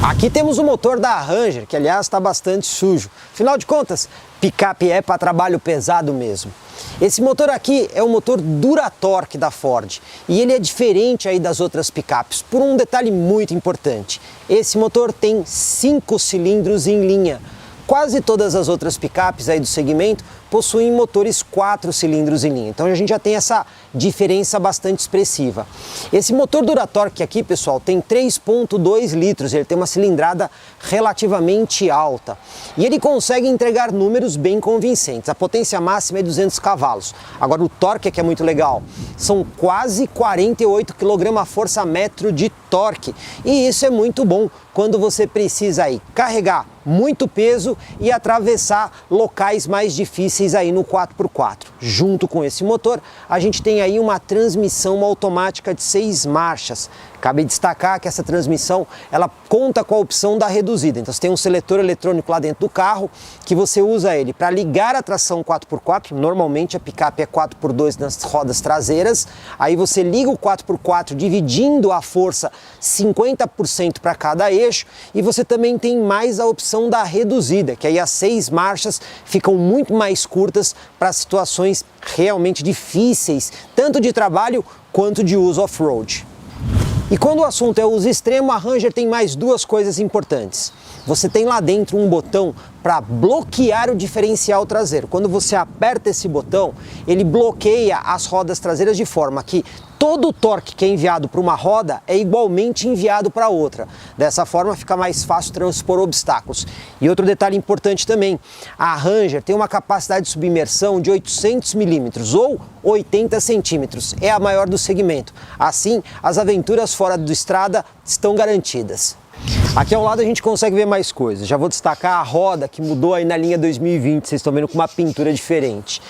Aqui temos o motor da Ranger, que aliás está bastante sujo. Afinal de contas, picape é para trabalho pesado mesmo. Esse motor aqui é o motor Duratorque da Ford e ele é diferente aí das outras picapes por um detalhe muito importante. Esse motor tem 5 cilindros em linha. Quase todas as outras picapes aí do segmento possuem motores 4 cilindros em linha, então a gente já tem essa diferença bastante expressiva. Esse motor Duratorque aqui, pessoal, tem 3,2 litros, ele tem uma cilindrada relativamente alta e ele consegue entregar números bem convincentes. A potência máxima é 200 cavalos. Agora o torque aqui é muito legal, são quase 48 kgfm de torque e isso é muito bom quando você precisa aí carregar muito peso e atravessar locais mais difíceis aí no 4x4. Junto com esse motor, a gente tem aí uma transmissão automática de 6 marchas. Cabe destacar que essa transmissão, ela conta com a opção da reduzida. Então você tem um seletor eletrônico lá dentro do carro, que você usa ele para ligar a tração 4x4. Normalmente a picape é 4x2 nas rodas traseiras. Aí você liga o 4x4 dividindo a força 50% para cada eixo. E você também tem mais a opção da reduzida, que aí as 6 marchas ficam muito mais curtas para situações realmente difíceis, tanto de trabalho quanto de uso off-road. E quando o assunto é uso extremo, a Ranger tem mais 2 coisas importantes. Você tem lá dentro um botão para bloquear o diferencial traseiro. Quando você aperta esse botão, ele bloqueia as rodas traseiras de forma que todo o torque que é enviado para uma roda é igualmente enviado para outra. Dessa forma fica mais fácil transpor obstáculos. E outro detalhe importante também, a Ranger tem uma capacidade de submersão de 800 milímetros ou 80 centímetros. É a maior do segmento. Assim, as aventuras fora do estrada estão garantidas. Aqui ao lado a gente consegue ver mais coisas. Já vou destacar a roda que mudou aí na linha 2020, vocês estão vendo com uma pintura diferente.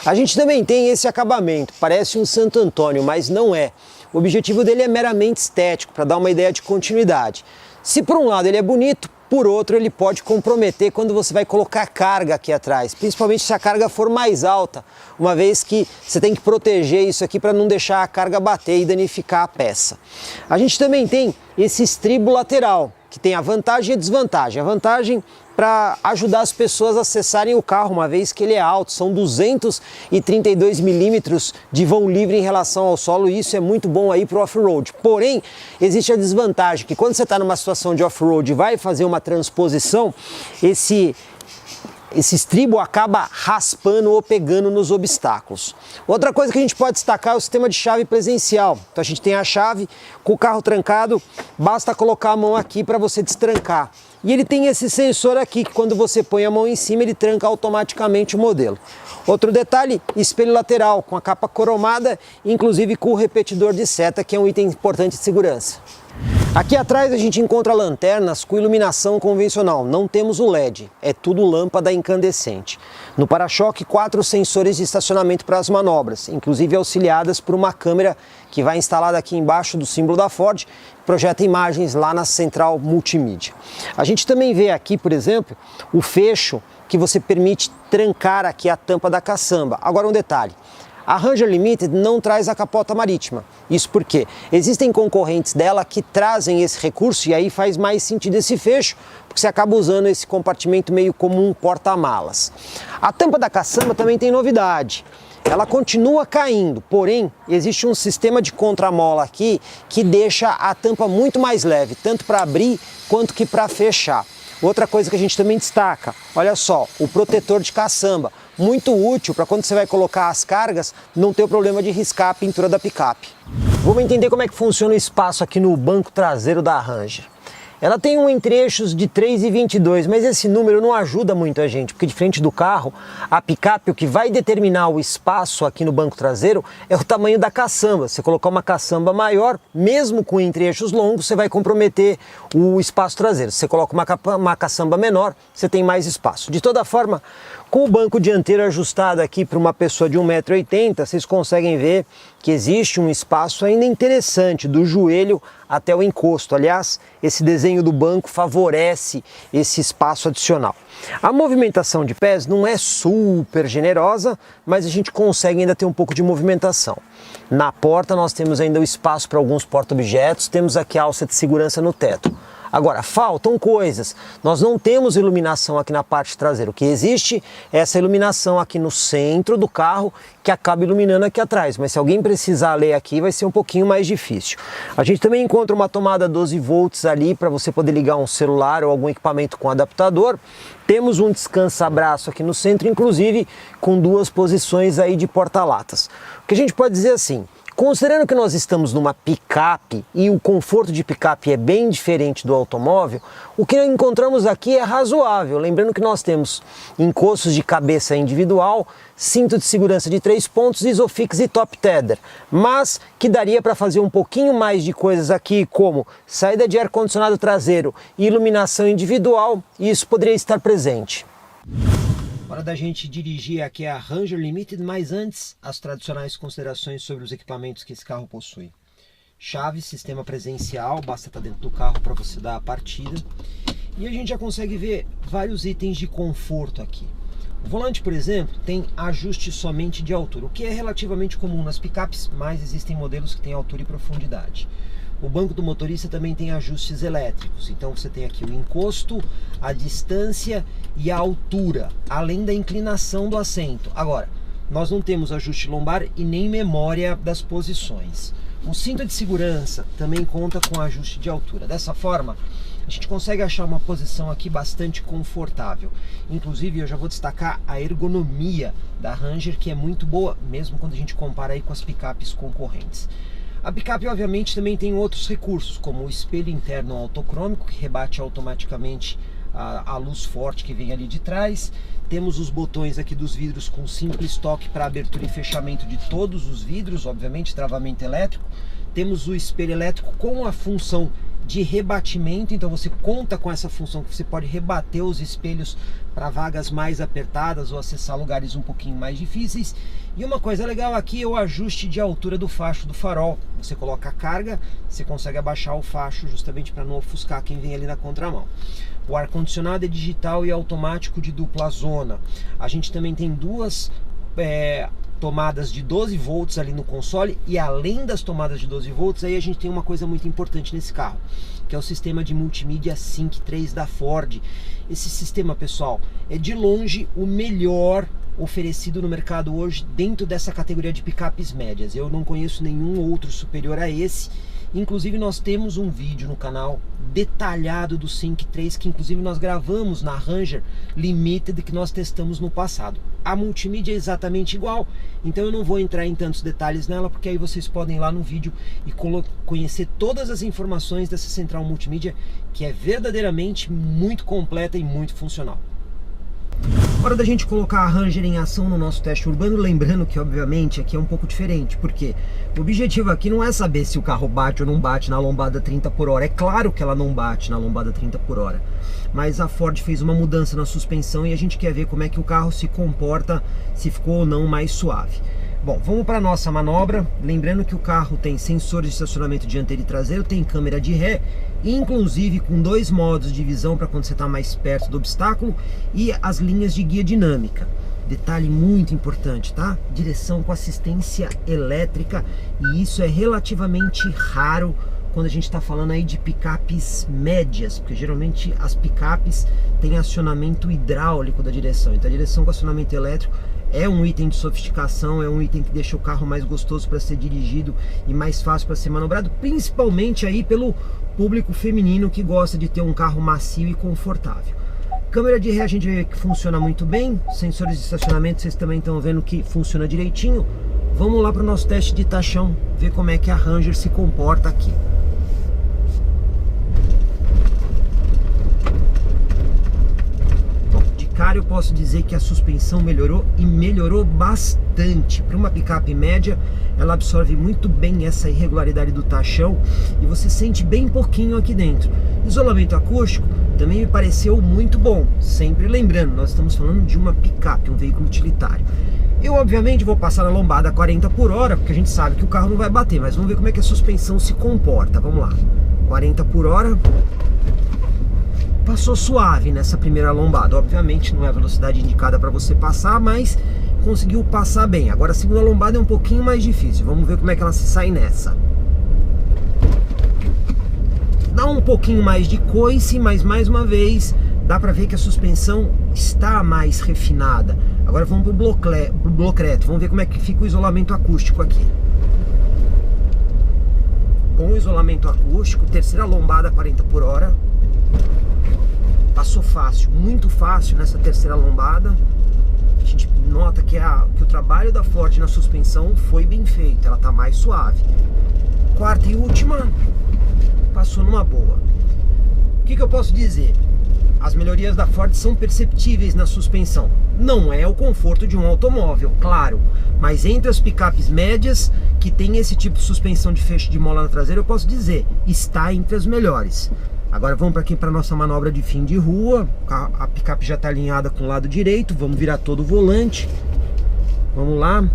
A gente também tem esse acabamento, parece um Santo Antônio, mas não é. O objetivo dele é meramente estético, para dar uma ideia de continuidade. Se por um lado ele é bonito, por outro ele pode comprometer quando você vai colocar carga aqui atrás, principalmente se a carga for mais alta, uma vez que você tem que proteger isso aqui para não deixar a carga bater e danificar a peça. A gente também tem esse estribo lateral, que tem a vantagem e a desvantagem. A vantagem para ajudar as pessoas a acessarem o carro, uma vez que ele é alto, são 232 milímetros de vão livre em relação ao solo, e isso é muito bom aí para o off-road. Porém, existe a desvantagem, que quando você está numa situação de off-road e vai fazer uma transposição, esse estribo acaba raspando ou pegando nos obstáculos. Outra coisa que a gente pode destacar é o sistema de chave presencial. Então a gente tem a chave, com o carro trancado, basta colocar a mão aqui para você destrancar. E ele tem esse sensor aqui, que quando você põe a mão em cima, ele tranca automaticamente o modelo. Outro detalhe, espelho lateral, com a capa cromada, inclusive com o repetidor de seta, que é um item importante de segurança. Aqui atrás a gente encontra lanternas com iluminação convencional, não temos o LED, é tudo lâmpada incandescente. No para-choque, 4 sensores de estacionamento para as manobras, inclusive auxiliadas por uma câmera que vai instalada aqui embaixo do símbolo da Ford, projeta imagens lá na central multimídia. A gente também vê aqui, por exemplo, o fecho que você permite trancar aqui a tampa da caçamba. Agora um detalhe. A Ranger Limited não traz a capota marítima. Isso porque existem concorrentes dela que trazem esse recurso e aí faz mais sentido esse fecho, porque você acaba usando esse compartimento meio como um porta-malas. A tampa da caçamba também tem novidade. Ela continua caindo, porém existe um sistema de contramola aqui que deixa a tampa muito mais leve, tanto para abrir quanto que para fechar. Outra coisa que a gente também destaca, olha só, o protetor de caçamba, muito útil para quando você vai colocar as cargas, não ter o problema de riscar a pintura da picape. Vamos entender como é que funciona o espaço aqui no banco traseiro da Ranger. Ela tem um entre-eixos de 3,22, mas esse número não ajuda muito a gente, porque de frente do carro, a picape, o que vai determinar o espaço aqui no banco traseiro é o tamanho da caçamba. Se colocar uma caçamba maior, mesmo com entre-eixos longos, você vai comprometer o espaço traseiro. Se você coloca uma caçamba menor, você tem mais espaço. De toda forma, com o banco dianteiro ajustado aqui para uma pessoa de 1,80 m, vocês conseguem ver que existe um espaço ainda interessante do joelho até o encosto. Aliás, esse desenho do banco favorece esse espaço adicional. A movimentação de pés não é super generosa, mas a gente consegue ainda ter um pouco de movimentação. Na porta nós temos ainda o espaço para alguns porta-objetos, temos aqui a alça de segurança no teto. Agora, faltam coisas. Nós não temos iluminação aqui na parte traseira. O que existe é essa iluminação aqui no centro do carro que acaba iluminando aqui atrás. Mas se alguém precisar ler aqui, vai ser um pouquinho mais difícil. A gente também encontra uma tomada 12 volts ali para você poder ligar um celular ou algum equipamento com adaptador. Temos um descansa-braço aqui no centro, inclusive com 2 posições aí de porta-latas. O que a gente pode dizer assim, considerando que nós estamos numa picape e o conforto de picape é bem diferente do automóvel, o que encontramos aqui é razoável. Lembrando que nós temos encostos de cabeça individual, cinto de segurança de 3 pontos, Isofix e top tether, mas que daria para fazer um pouquinho mais de coisas aqui, como saída de ar-condicionado traseiro e iluminação individual, e isso poderia estar presente. Hora da gente dirigir aqui a Ranger Limited, mas antes, as tradicionais considerações sobre os equipamentos que esse carro possui. Chave, sistema presencial, basta estar dentro do carro para você dar a partida. E a gente já consegue ver vários itens de conforto aqui. O volante, por exemplo, tem ajuste somente de altura, o que é relativamente comum nas picapes, mas existem modelos que têm altura e profundidade. O banco do motorista também tem ajustes elétricos, então você tem aqui o encosto, a distância e a altura, além da inclinação do assento. Agora, nós não temos ajuste lombar e nem memória das posições. O cinto de segurança também conta com ajuste de altura. Dessa forma, a gente consegue achar uma posição aqui bastante confortável. Inclusive, eu já vou destacar a ergonomia da Ranger, que é muito boa, mesmo quando a gente compara aí com as picapes concorrentes. A picape, obviamente, também tem outros recursos, como o espelho interno autocrômico, que rebate automaticamente a luz forte que vem ali de trás. Temos os botões aqui dos vidros com simples toque para abertura e fechamento de todos os vidros, obviamente, travamento elétrico. Temos o espelho elétrico com a função de rebatimento, então você conta com essa função que você pode rebater os espelhos para vagas mais apertadas ou acessar lugares um pouquinho mais difíceis. E uma coisa legal aqui é o ajuste de altura do facho do farol. Você coloca a carga, você consegue abaixar o facho justamente para não ofuscar quem vem ali na contramão. O ar-condicionado é digital e automático de dupla zona. A gente também tem 2 tomadas de 12 volts ali no console, e além das tomadas de 12 volts, aí a gente tem uma coisa muito importante nesse carro, que é o sistema de multimídia Sync 3 da Ford. Esse sistema, pessoal, é de longe o melhor oferecido no mercado hoje dentro dessa categoria de picapes médias. Eu não conheço nenhum outro superior a esse. Inclusive nós temos um vídeo no canal detalhado do Sync 3, que inclusive nós gravamos na Ranger Limited, que nós testamos no passado. A multimídia é exatamente igual, então eu não vou entrar em tantos detalhes nela, porque aí vocês podem ir lá no vídeo e conhecer todas as informações dessa central multimídia, que é verdadeiramente muito completa e muito funcional. Hora da gente colocar a Ranger em ação no nosso teste urbano, lembrando que obviamente aqui é um pouco diferente, porque o objetivo aqui não é saber se o carro bate ou não bate na lombada 30 por hora. É claro que ela não bate na lombada 30 por hora, mas a Ford fez uma mudança na suspensão e a gente quer ver como é que o carro se comporta, se ficou ou não mais suave. Bom, vamos para a nossa manobra, lembrando que o carro tem sensores de estacionamento dianteiro e traseiro, tem câmera de ré, inclusive com 2 modos de visão para quando você está mais perto do obstáculo, e as linhas de guia dinâmica. Detalhe muito importante, tá? Direção com assistência elétrica, e isso é relativamente raro quando a gente está falando aí de picapes médias, porque geralmente as picapes têm acionamento hidráulico da direção, então a direção com acionamento elétrico é um item de sofisticação, é um item que deixa o carro mais gostoso para ser dirigido e mais fácil para ser manobrado, principalmente aí pelo público feminino que gosta de ter um carro macio e confortável. Câmera de ré a gente vê que funciona muito bem, sensores de estacionamento vocês também estão vendo que funciona direitinho. Vamos lá para o nosso teste de tachão, ver como é que a Ranger se comporta aqui. Cara, eu posso dizer que a suspensão melhorou e melhorou bastante. Para uma picape média, ela absorve muito bem essa irregularidade do tachão e você sente bem pouquinho aqui dentro. Isolamento acústico também me pareceu muito bom. Sempre lembrando, nós estamos falando de uma picape, um veículo utilitário. Eu obviamente vou passar na lombada a 40 por hora, porque a gente sabe que o carro não vai bater, mas vamos ver como é que a suspensão se comporta. Vamos lá, 40 por hora. Passou suave nessa primeira lombada, obviamente não é a velocidade indicada para você passar, mas conseguiu passar bem. Agora a segunda lombada é um pouquinho mais difícil, vamos ver como é que ela se sai nessa. dá um pouquinho mais de coice, mas mais uma vez dá para ver que a suspensão está mais refinada. Agora vamos pro blocreto, vamos ver como é que fica o isolamento acústico aqui. Com o isolamento acústico, terceira lombada 40 por hora. Passou fácil, muito fácil nessa terceira lombada. A gente nota que o trabalho da Ford na suspensão foi bem feito, ela tá mais suave. Quarta e última, passou numa boa. O que eu posso dizer? As melhorias da Ford são perceptíveis na suspensão. Não é o conforto de um automóvel, claro, mas entre as picapes médias que tem esse tipo de suspensão de fecho de mola na traseira, eu posso dizer, está entre as melhores. Agora vamos para aqui para nossa manobra de fim de rua. A picape já está alinhada com o lado direito, vamos virar todo o volante. Vamos lá.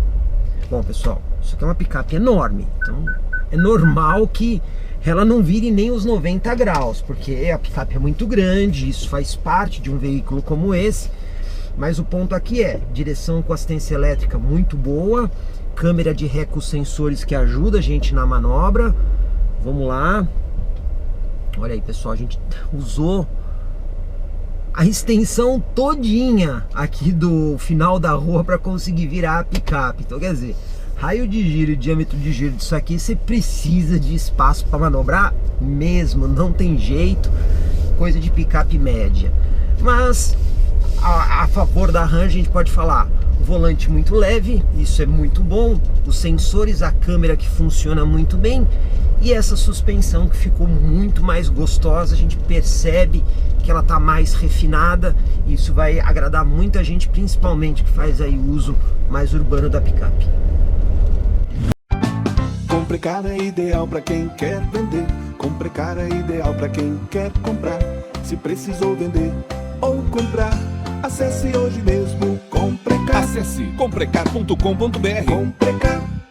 Bom, pessoal, isso aqui é uma picape enorme, então é normal que ela não vire nem os 90 graus, porque a picape é muito grande, isso faz parte de um veículo como esse. Mas o ponto aqui é, direção com assistência elétrica muito boa, câmera de ré com sensores que ajuda a gente na manobra. Vamos lá. Olha aí, pessoal, a gente usou a extensão todinha aqui do final da rua para conseguir virar a picape. Então, quer dizer, raio de giro e diâmetro de giro disso aqui, você precisa de espaço para manobrar mesmo, não tem jeito, coisa de picape média. Mas a favor da Ram a gente pode falar, o volante muito leve, isso é muito bom, os sensores, a câmera que funciona muito bem, e essa suspensão que ficou muito mais gostosa, a gente percebe que ela está mais refinada, e isso vai agradar muita gente, principalmente que faz aí uso mais urbano da picape. Comprecar é ideal para quem quer vender. Comprecar é ideal para quem quer comprar. Se precisou vender ou comprar, acesse hoje mesmo Comprecar. Acesse comprecar.com.br. Comprecar.